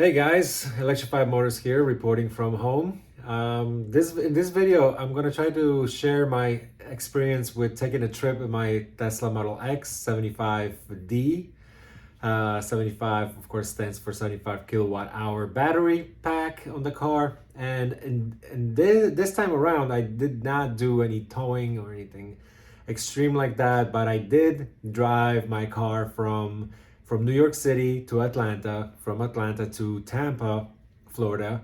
Hey guys, Electrified Motors here, reporting from home. In this video, I'm gonna try to share my experience with taking a trip in my Tesla Model X 75D. 75, of course, stands for 75 kilowatt hour battery pack on the car. And this time around, I did not do any towing or anything extreme like that, but I did drive my car from New York City to Atlanta, from Atlanta to Tampa, Florida,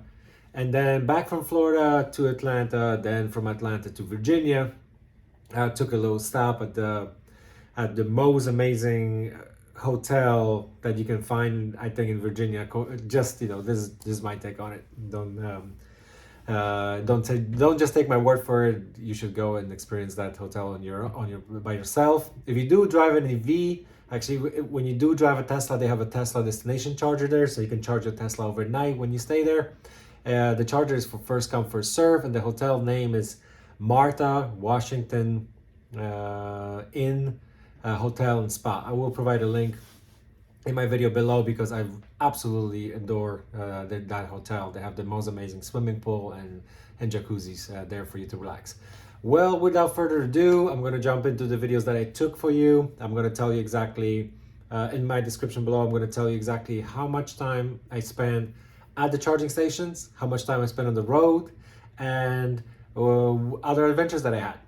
and then back from Florida to Atlanta, then from Atlanta to Virginia. I took a little stop at the most amazing hotel that you can find, I think, in Virginia. Just this is my take on it. Don't just take my word for it. You should go and experience that hotel on your by yourself. If you do drive an EV, actually, when you do drive a Tesla, they have a Tesla destination charger there, so you can charge your Tesla overnight when you stay there. The charger is for first come, first serve, and the hotel name is Martha Washington Inn Hotel and Spa. I will provide a link in my video below because I absolutely adore that hotel. They have the most amazing swimming pool and jacuzzis there for you to relax. Well, without further ado, I'm going to jump into the videos that I took for you. I'm going to tell you exactly, in my description below, I'm going to tell you exactly how much time I spent at the charging stations, how much time I spent on the road, and other adventures that I had.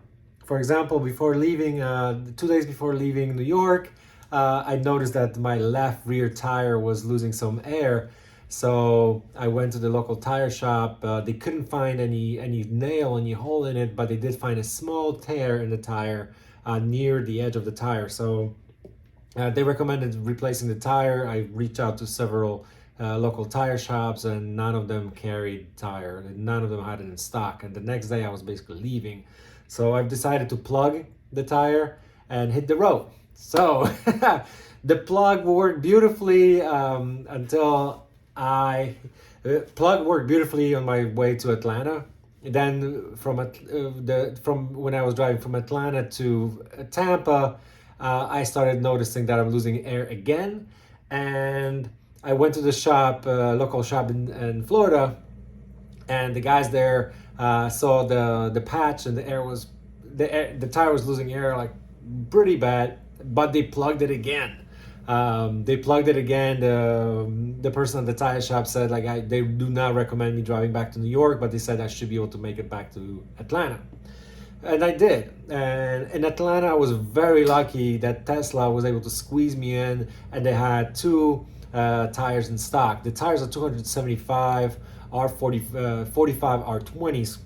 For example, before leaving, 2 days before leaving New York, I noticed that my left rear tire was losing some air. So I went to the local tire shop. They couldn't find any nail, any hole in it, but they did find a small tear in the tire near the edge of the tire. So they recommended replacing the tire. I reached out to several local tire shops, and none of them carried tire. None of them had it in stock. And the next day I was basically leaving. So I've decided to plug the tire and hit the road. So the plug worked beautifully until plug worked beautifully on my way to Atlanta. Then from when I was driving from Atlanta to Tampa, I started noticing that I'm losing air again, and I went to the shop, local shop in Florida, and the guys there saw the patch, and the tire was losing air like pretty bad, but they plugged it again. The person at the tire shop said they do not recommend me driving back to New York, but they said I should be able to make it back to Atlanta. And I did. And in Atlanta, I was very lucky that Tesla was able to squeeze me in, and they had two tires in stock. The tires are 275 R40, 45 R20s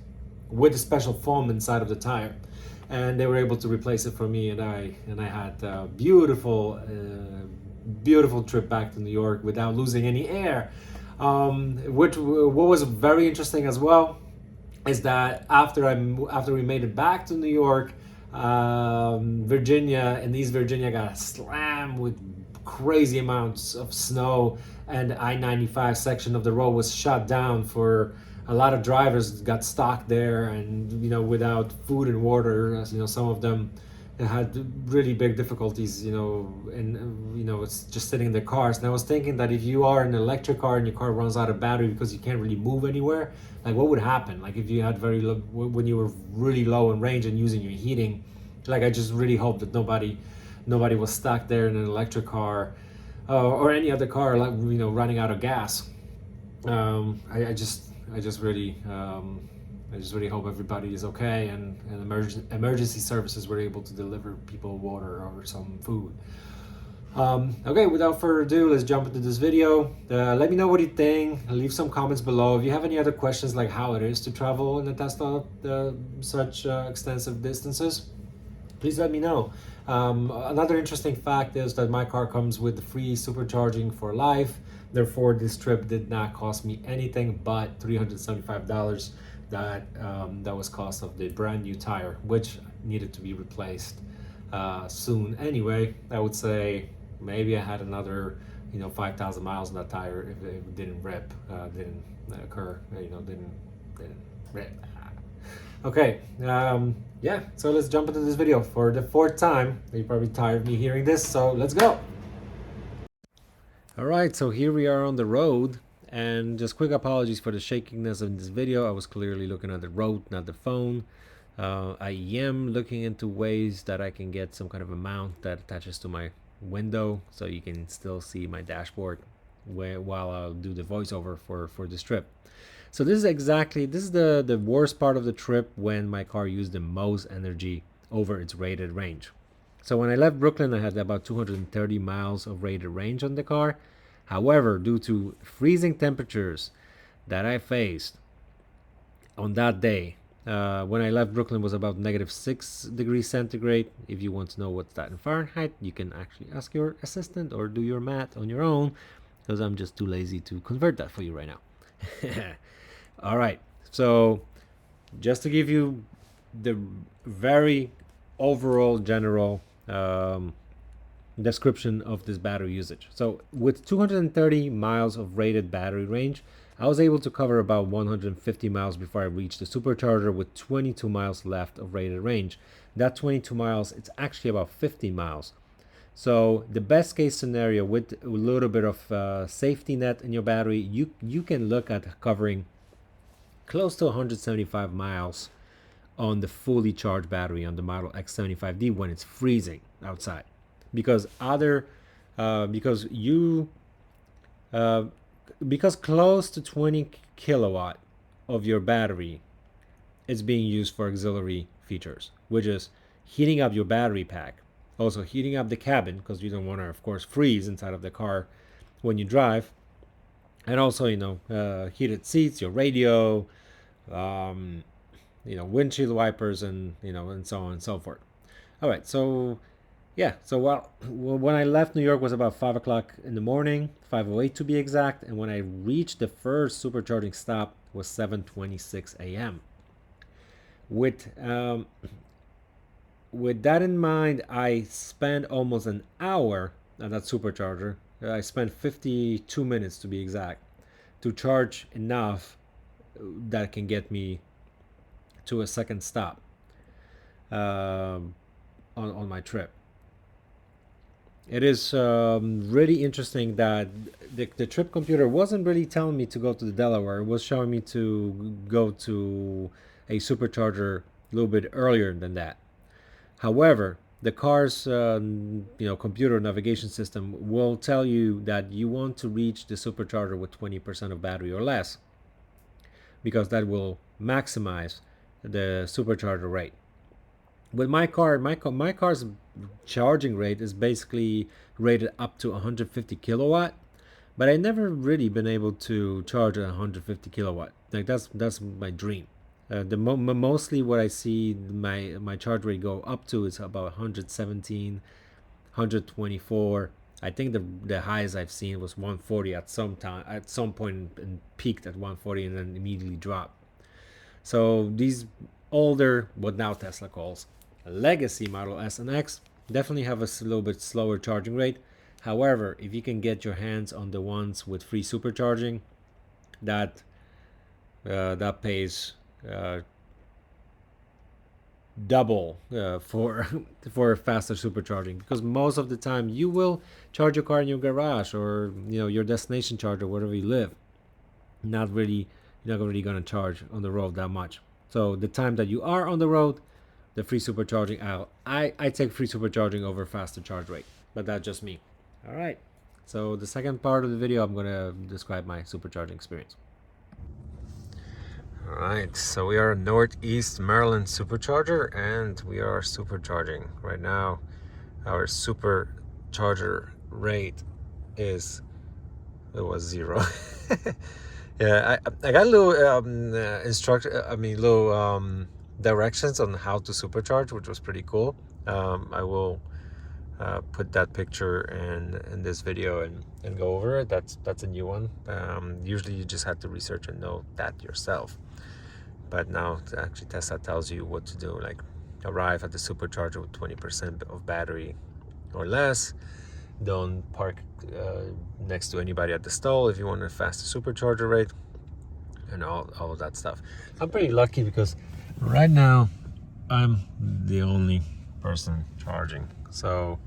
with a special foam inside of the tire. And they were able to replace it for me, and I had a beautiful trip back to New York without losing any air. What was very interesting as well is that after we made it back to New York, Virginia and East Virginia got slammed with crazy amounts of snow, and the I-95 section of the road was shut down for a lot of drivers. Got stuck there, and without food and water. Some of them had really big difficulties, and it's just sitting in their cars. And I was thinking that if you are an electric car and your car runs out of battery because you can't really move anywhere, like what would happen? Like if you had very low, when you were really low in range and using your heating, like I just really hope that nobody was stuck there in an electric car or any other car, like running out of gas. I just really hope everybody is okay, and emergency services were able to deliver people water or some food. Okay, without further ado, let's jump into this video. Let me know what you think. Leave some comments below. If you have any other questions, like how it is to travel in a Tesla such extensive distances, please let me know. Another interesting fact is that my car comes with free supercharging for life. Therefore, this trip did not cost me anything but $375. That was cost of the brand new tire, which needed to be replaced soon. Anyway, I would say maybe I had another 5,000 miles on that tire if it didn't rip, didn't occur, didn't rip. Okay, yeah, so let's jump into this video for the fourth time. You're probably tired of me hearing this, so let's go. All right, so here we are on the road, And just quick apologies for the shakiness in this video. I was clearly looking at the road, not the phone. I am looking into ways that I can get some kind of a mount that attaches to my window so you can still see my dashboard while I'll do the voiceover for this trip. So this is the worst part of the trip, when my car used the most energy over its rated range. So when I left Brooklyn, I had about 230 miles of rated range on the car. However, due to freezing temperatures that I faced on that day, when I left Brooklyn was about -6 degrees centigrade. If you want to know what's that in Fahrenheit, you can actually ask your assistant or do your math on your own, because I'm just too lazy to convert that for you right now. All right, so just to give you the very overall general description of this battery usage. So with 230 miles of rated battery range, I was able to cover about 150 miles before I reached the supercharger with 22 miles left of rated range. That 22 miles, it's actually about 50 miles. So the best case scenario, with a little bit of safety net in your battery, you can look at covering close to 175 miles on the fully charged battery on the Model X75D when it's freezing outside, because because close to 20 kilowatt of your battery is being used for auxiliary features, which is heating up your battery pack, also heating up the cabin, because you don't want to, of course, freeze inside of the car when you drive, and also, heated seats, your radio, windshield wipers, and and so on and so forth. All right, so yeah, so when I left New York was about 5 o'clock in the morning, 5:08 to be exact, and when I reached the first supercharging stop was 7:26 a.m. With that in mind, I spent almost an hour at that supercharger. I spent 52 minutes to be exact to charge enough that can get me to a second stop on my trip. It is really interesting that the trip computer wasn't really telling me to go to the Delaware. It was showing me to go to a supercharger a little bit earlier than that. However, the car's computer navigation system will tell you that you want to reach the supercharger with 20% of battery or less, because that will maximize the supercharger rate. With my car's charging rate is basically rated up to 150 kilowatt, but I never really been able to charge at 150 kilowatt. Like that's my dream. Mostly what I see my charge rate go up to is about 117, 124. I think the highest I've seen was 140 at some point, and peaked at 140 and then immediately dropped. So these older, what now Tesla calls legacy Model S and X, definitely have a little bit slower charging rate. However, if you can get your hands on the ones with free supercharging, that pays double for faster supercharging, because most of the time you will charge your car in your garage or your destination charger wherever you live. You're not really going to charge on the road that much. So the time that you are on the road, the free supercharging, I take free supercharging over faster charge rate, but that's just me. All right, so the second part of the video, I'm going to describe my supercharging experience. All right, so we are Northeast Maryland Supercharger, and we are supercharging right now. Our supercharger rate was 0. Yeah, I got a little directions on how to supercharge, which was pretty cool. I will put that picture in this video and go over it. That's a new one. Usually you just have to research and know that yourself, but now actually Tesla tells you what to do, like arrive at the supercharger with 20% of battery or less. Don't park next to anybody at the stall if you want a faster supercharger rate, and all of that stuff. I'm pretty lucky because right now I'm the only person charging. So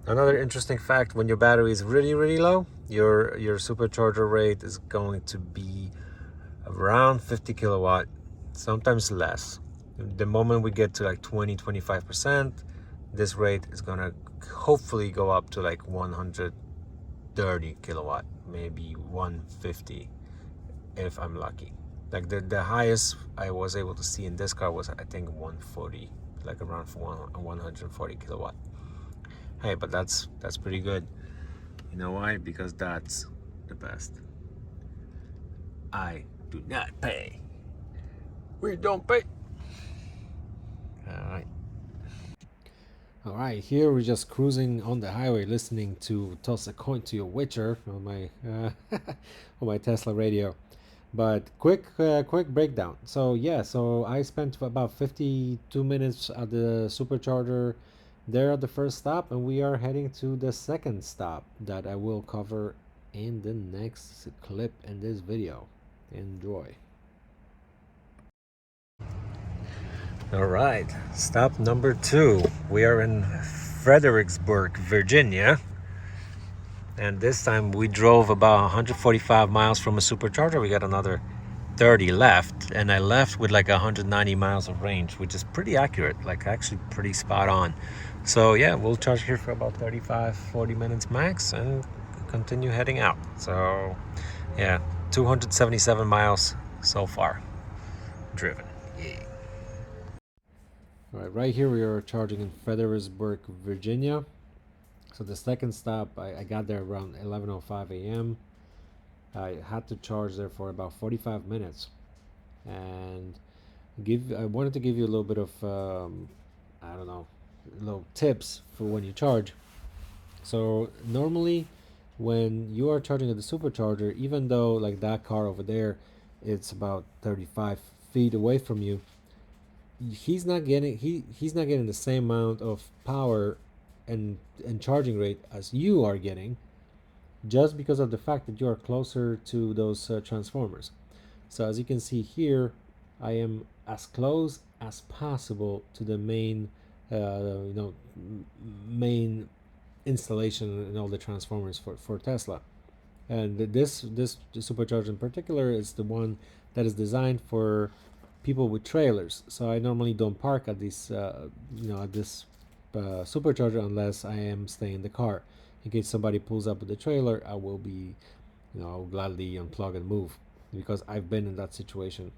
another interesting fact, when your battery is really, really low, your supercharger rate is going to be around 50 kilowatt, sometimes less. The moment we get to like 20-25%, this rate is gonna hopefully go up to like 130 kilowatt, maybe 150 if I'm lucky. Like the highest I was able to see in this car was, I think, 140, like around 140 kilowatt. Hey, but that's pretty good. You know why? Because that's the best. I do not pay. We don't pay. All right, here we're just cruising on the highway, listening to "Toss a Coin to Your Witcher" on my on my Tesla radio. But quick breakdown. So yeah, so I spent about 52 minutes at the supercharger there at the first stop, and we are heading to the second stop that I will cover in the next clip in this video. Enjoy. All right, stop number 2. We are in Fredericksburg, Virginia. And this time we drove about 145 miles from a supercharger. We got another 30 left. And I left with like 190 miles of range, which is pretty accurate, like actually pretty spot on. So yeah, we'll charge here for about 35-40 minutes max and continue heading out. So yeah, 277 miles so far driven. Yeah. All right here we are charging in Fredericksburg, Virginia. So the second stop, I got there around 11:05 a.m. I had to charge there for about 45 minutes, and I wanted to give you a little bit of I don't know, little tips for when you charge. So normally, when you are charging at the supercharger, even though like that car over there, it's about 35 feet away from you, he's not getting the same amount of power and charging rate as you are getting, just because of the fact that you are closer to those transformers. So as you can see here, I am as close as possible to the main main installation and all the transformers for Tesla. And this supercharger in particular is the one that is designed for people with trailers. So I normally don't park at this at this supercharger unless I am staying in the car. In case somebody pulls up with the trailer, I will be, I'll gladly unplug and move, because I've been in that situation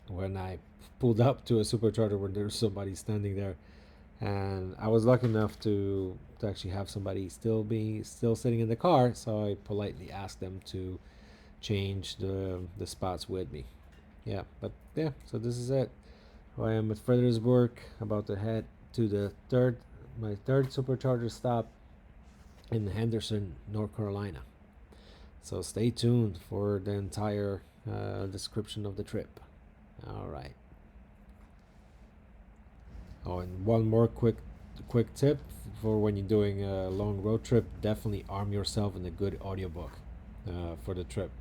when I pulled up to a supercharger where there's somebody standing there, and I was lucky enough to actually have somebody still sitting in the car, so I politely asked them to change the spots with me. Yeah, but yeah, so this is it. I am at Fredericksburg, about to head to my third supercharger stop in Henderson, North Carolina. So stay tuned for the entire description of the trip. All right. Oh, and one more quick tip for when you're doing a long road trip: definitely arm yourself in a good audiobook for the trip.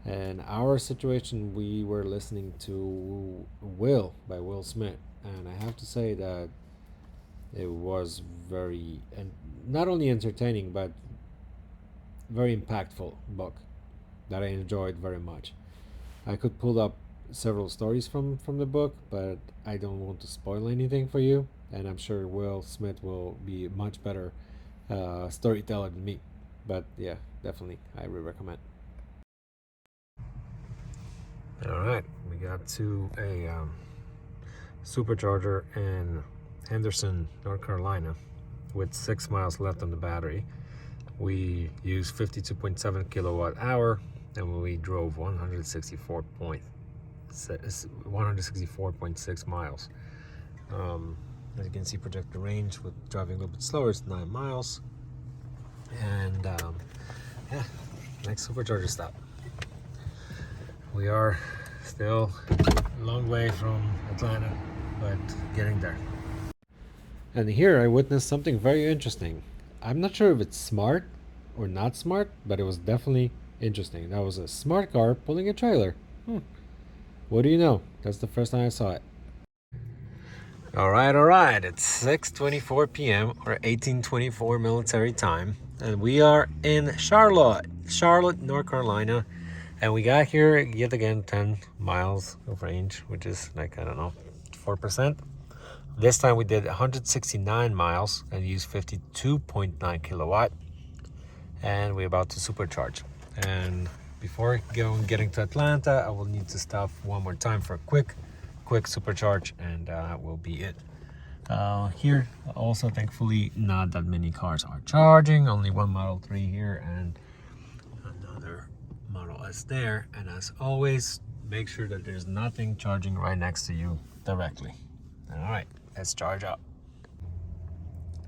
And our situation, we were listening to Will by Will Smith, and I have to say that it was very, and not only entertaining, but very impactful book that I enjoyed very much. I could pull up several stories from the book, but I don't want to spoil anything for you, and I'm sure Will Smith will be a much better storyteller than me. But yeah, definitely I would recommend. All right, we got to a supercharger in Henderson, North Carolina, with 6 miles left on the battery. We used 52.7 kilowatt hour, and we drove 164.6 miles. As you can see, projected range with driving a little bit slower is 9 miles. And yeah, next supercharger stop. We are still a long way from Atlanta, but getting there. And here I witnessed something very interesting. I'm not sure if it's smart or not smart, but it was definitely interesting. That was a smart car pulling a trailer. What do you know? That's the first time I saw it. All right. It's 6:24 p.m. or 1824 military time. and we are in Charlotte, North Carolina. And we got here yet again 10 miles of range, which is like, I don't know, 4%. This time we did 169 miles and used 52.9 kilowatt. And we're about to supercharge. And before getting to Atlanta, I will need to stop one more time for a quick supercharge, and that will be it. Here also, thankfully, not that many cars are charging. Only one Model 3 here and another Model S there. And as always, make sure that there's nothing charging right next to you directly. All right, let's charge up.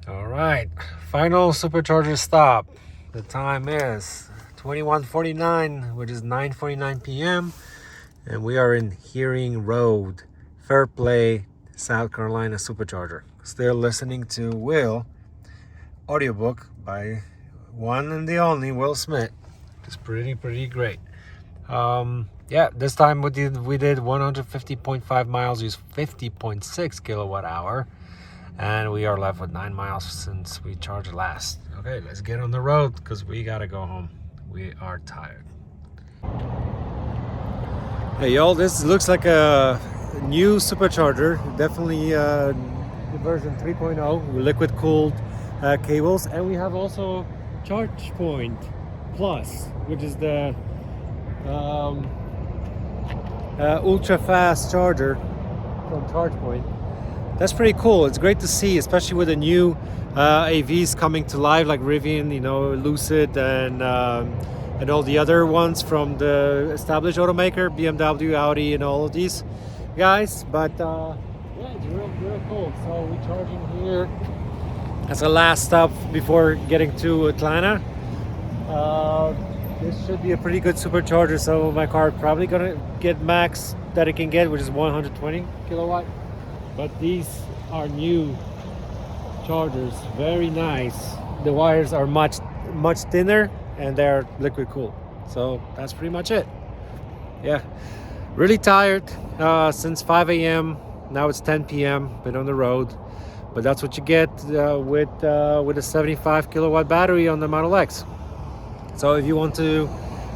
All right, final supercharger stop. The time is 21:49, which is 9:49 p.m. and we are in Hearing Road, Fairplay, South Carolina supercharger. Still listening to Will audiobook by one and the only Will Smith. It's pretty great. Yeah, this time we did 150.5 miles, used 50.6 kilowatt hour, and we are left with 9 miles since we charged last. Okay, let's get on the road because we gotta go home. We are tired. Hey y'all, this looks like a new supercharger. Definitely the version 3.0 with liquid cooled cables, and we have also ChargePoint Plus, which is the ultra fast charger from ChargePoint. That's pretty cool. It's great to see, especially with the new AVs coming to life, like Rivian, you know, Lucid, and all the other ones from the established automaker, BMW, Audi, and all of these guys. But yeah, it's real cool. So we're charging here as a last stop before getting to Atlanta. This should be a pretty good supercharger. So my car probably gonna get max that it can get, which is 120 kilowatt. But these are new chargers, very nice. The wires are much thinner and they're liquid cooled. So that's pretty much it. Yeah, really tired since 5 a.m. Now it's 10 p.m. Been on the road, but that's what you get with a 75 kilowatt battery on the Model X. So if you want to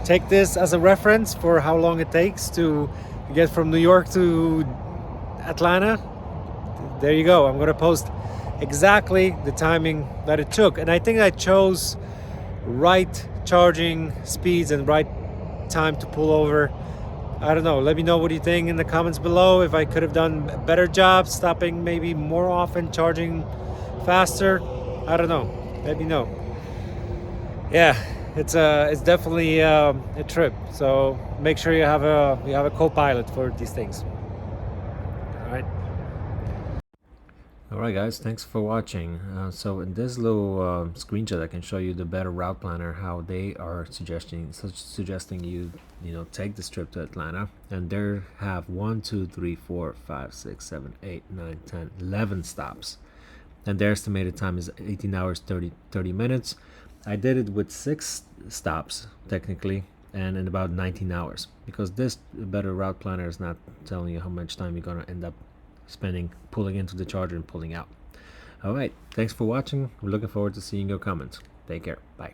take this as a reference for how long it takes to get from New York to Atlanta, there you go. I'm gonna post exactly the timing that it took, and I think I chose right charging speeds and right time to pull over. I don't know, let me know what you think in the comments below. If I could have done a better job stopping maybe more often, charging faster, I don't know, let me know. Yeah, it's definitely a trip, so make sure you have a co-pilot for these things. All right guys, thanks for watching. So in this little screenshot, I can show you the Better Route Planner, how they are suggesting you take this trip to Atlanta, and they have 1 2 3 4 5 6 7 8 9 10 11 stops, and their estimated time is 18 hours 30 minutes. I did it with 6 stops technically, and in about 19 hours, because this Better Route Planner is not telling you how much time you're gonna end up spending pulling into the charger and pulling out. All right, thanks for watching. We're looking forward to seeing your comments. Take care. Bye.